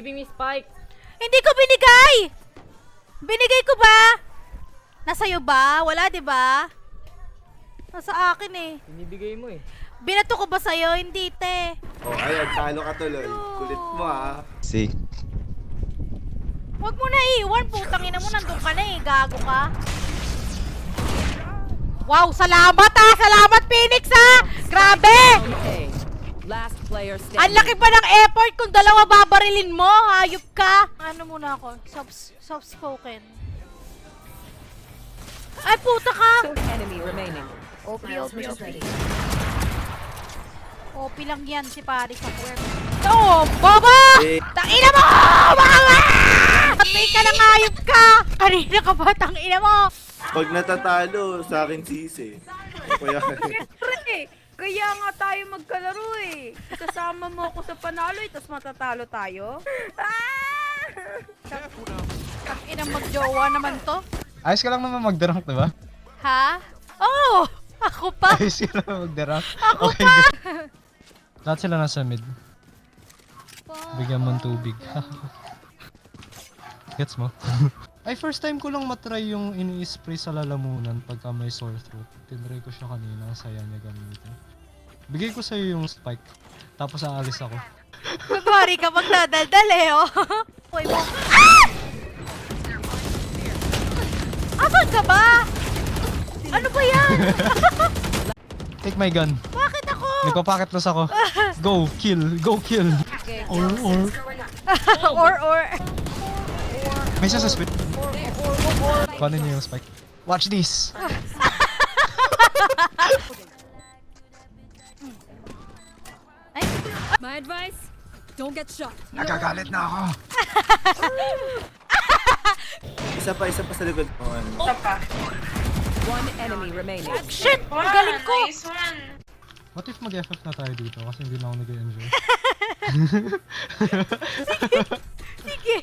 giving me spike. Hindi ko binigay! Binigay ko ba? Nasa'yo ba? Wala, di ba? Nasa akin eh. Binibigay mo eh. Binato ko ba sa'yo? Hindi, te. Oh, ayan, talo ka tuloy. Kulit mo ah. See. Huwag mo na iwan. Putang ina mo, nandun ka na eh. Gago ka. Wow, salamat ah! Salamat, Phoenix ah! Grabe! Okay. Last player standing. Ang laki pa ng effort kung dalawa babarilin mo. Hayop ka. Ano muna ako? Soft-spoken. Ay, puta ka! Enemy remaining. OP lang yan si Paris sa puwer. Oo, bobo! Eh. Tangina mo! Mga! Patay ka na ngayop ka! Kanina ka ba? Tangina mo! Pag natatalo, sa akin sisi. Kaya, Kaya nga tayo magkalaro eh. Kasama mo ako sa panalo eh, tapos matatalo tayo. Tangina magjowa naman to. Ayos ka lang naman mag-drunk, diba? Ha? Oo! Ako pa! Ayos ka lang mag-drunk. Ako Okay, pa! good. Lahat sila nasa mid. Bigyan mo ng tubig. Gets mo? Ay, first time ko lang matry yung ini-spray sa lalamunan pagka may sore throat. Tinry ko siya kanina, ang saya niya gamitin. Bigay ko sa'yo yung spike, tapos aalis ako. Kumari ka magdadaldal eh, oh. Uy mo. Asan ka ba? Ano ba yan? Take my gun. Bakit ako? Nagpapacket loss ako. Go, kill, go, kill. Or. May isa sa split. Kunin niyo yung spike. Watch this. My advice, don't get shot. Nagagalit na ako. isa pa sa likod mo. One enemy remaining. Shit! Ang galing ko! What if mag-FF na tayo dito kasi hindi na ako nag-enjoy? Sige!